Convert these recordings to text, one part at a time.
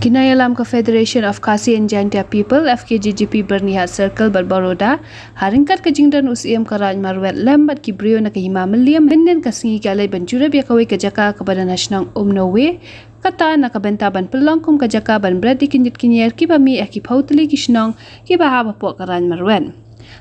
Kinayalam ka Federation of Khasi and Jaintia People FKJJP Bernihat Circle Baroda haringkat kejingdan usiam karaj marwet lembat kibrio na kahima meliam benden kasingi kalai banjura biya kawai kajaka kepada nasional umnowe kata nakabentaban pelongkum kajaka ban berarti kinjit kinyer kibami akipautli kisnong kibahaba po karaj marwet.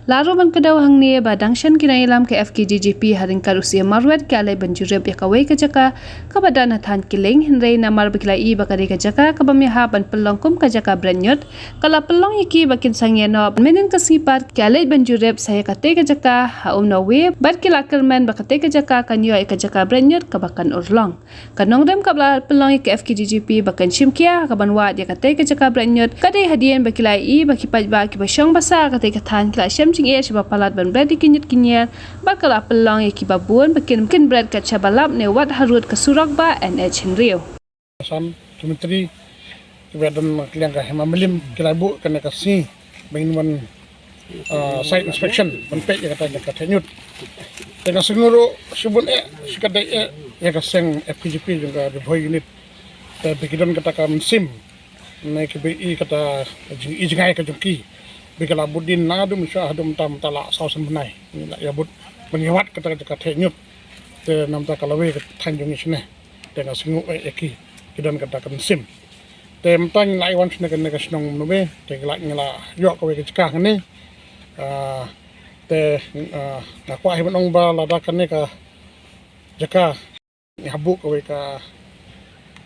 Laro ban kedaw hangni badangshan kinayalam ke FKJJP haringkat usia marwet kalai banjura biya kawai kajaka kepada nathan kiling henrei namar bekilai bakari kajaka kabamiha ban pelongkum kajaka branyot kala pelong iki bakin sangyano menen kasipat kalai banjurep saya kate kajaka haum nawe bat kilakerman bakate kajaka kanyo kajaka branyot kabakan urlong kanong rem kabla pelong ke FKJJP bakan shimkia kaban wa dia kate kajaka branyot kadai hadian bakilai bakipat ba kibasyong basa kate katan kila syamcing shiba palat ban bradi kinyet kinyer bakala pelong iki babun bakin brad kacabalap ne wat harut kasurak ba NH Henrio. Sam Menteri Kebadan Kaliang Kahima Melim Kilabu kena kasih bangunan site inspection bentuk yang kata nyut dengan senguru sebut sekadar ya kaseng FKJP juga di bawah unit bikinan kata sim naik KBI kata izingai ke jungki bikala budin nadu misal hadum tam talak sausan benai ya bud menyewat kata nyut te namta kalawe tanjung isne dengan sengu eki kidan katakan sim tem tang lai wan sne kan kasnong nobe te la ngala yo ko ke cika ni te na kwa hi banong ba la da kan ne ka jaka habu ko ka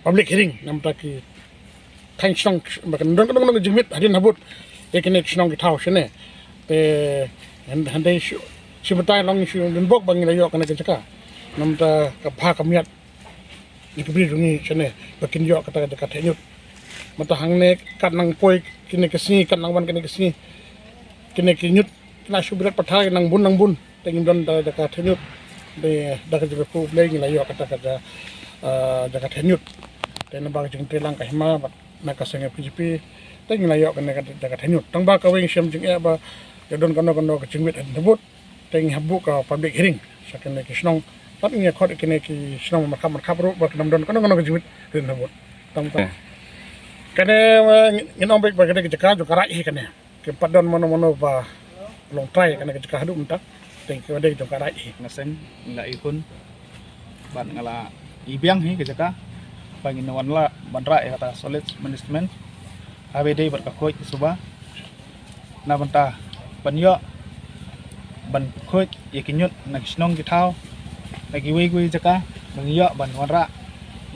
public hearing namta ki tanjong bakan dong jimit hadin habut ekene kasnong ki thau sne te handai sibatai long shu den bok bang la yo kan ke cika namta ka pha kamiat dikebiri rungi sene bakin yo kata nyut mata hangne kat nang poi kini kesini kat nang wan kini kesini kini kinyut kena subrat pathai nang bun tengin don da kata nyut de da ka jepu play ngi la yo kata da kata nyut de na ba jing telang ka hima na ka senge PGP tengin la yo kene da kata nyut tang ba ka wing syam jing ya ba ya don kono ka jingwit debut teng habu ka public hearing sakene kisnong tapi ni khot kene ki snong makam ro ba nam don kono ke jimit rin habot tam ta kene nginom bek ba kene ke jaka jo karai kene ke padon mono ba long try kene ke jaka hadu mentak teng ke de jo karai ngaseng la ikun ban ngala ibiang hi ke jaka pangin wan la bandra ya kata solid management ABD berkakoi suba na banta panyo ban khoi yekinyut na kisnong kitau lagi wei jaka mengiyak ban wanra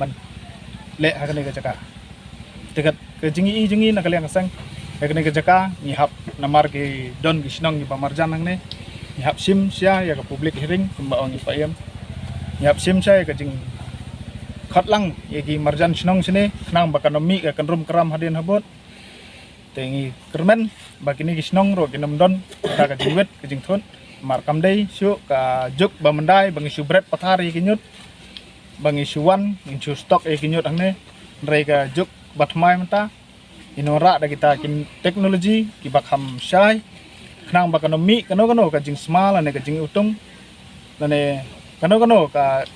ban le hakane ke jaka dekat ke jingi nak kalian kasang hakane ke jaka ni hap namar ke don gisnong ni pamarjan nang ne ni hap sim sia ya ke public hearing kumbaong ni paem ni hap sim sia ke jing khatlang ye ki marjan snong sini nang bakanomi ke kenrum keram hadin habot tengi kermen bakini gisnong ro kinam don ta ke jingwet ke jing thon markam dai syuk ka juk bamandai bangi subret pathari kinyut bangi suwan inchu stok kinyut angne rei ka juk batmai mata inora da kita kin teknologi ki bakham syai knang bakanomi kano ka jing smal ane ka jing utung lane kano ka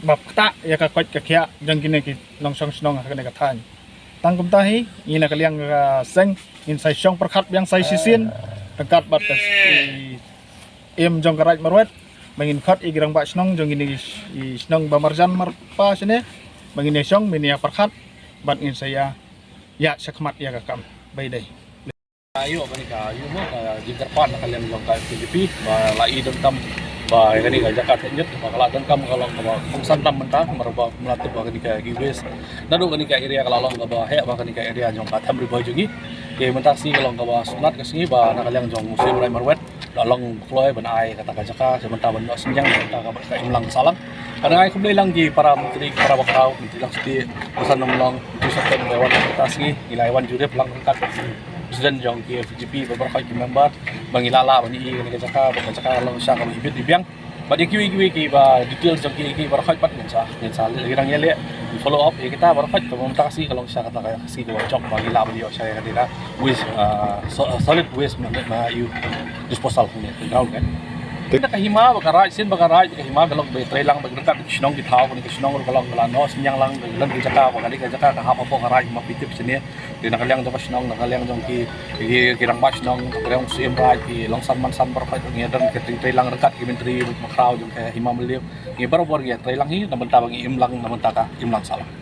bapta ya ka kwat ka kya jang kine ki longsong snong ka ne ka than tangkum tahi ina kaliang ka seng in sai syong perkhat yang sai sisin dekat batas jong karaj marwet mangin khat igrang ba snong jong ini snong bamarjan marpa sine mangin syong minia perkhat bat in saya ya sakmat ya kakam bai dai ayo bani ka ayo mo ka jingkar pan kalian long ka PGP ba lai dong tam ba ngani ka jakat nyet ba kala dong kam kalau ka fungsan tam mentah marba melatu ba kani ka giwes nadu kani ka area kala long ka ba he ba kani ka area jong ka tham ri ba jungi ke mentah si kalau ka ba sunat ka singi ba nakaliang jong musim rai marwet dalong kloy ban ai kata kajaka sementara ban senjang kata ka imlang salam kadang ai kumlay lang gi para menteri para bakau menteri lang siti usan nomlong pusat dewan komunikasi ilaiwan jure pelang kat presiden jong ki FGP beberapa ki member bangilala bani i kajaka long sya ka ibit dibiang badi kiwi ki ba detail jong ki beberapa pat mensa lirang yele follow up kita beberapa komunikasi kalau sya kata kasi ko chok bangila bali saya kadira with solid waste ma you disposal punya ground kan Kita kahima bakarai sin bakarai kahima galong betre lang bagdekat sinong gitaw ko ni sinong galong galano sinyang lang lan ki jaka bakali ka jaka ka hapa po karai mapitip sini di nakalyang jong sinong nakalyang jong ki kirang bas sinong kirang sim rai ki long san man san berpai ngi dan ki tre lang rekat ki menteri makraw jong ka hima meliu ngi baru bor gi tre lang hi namun ta bang im lang namun ta ka im lang salah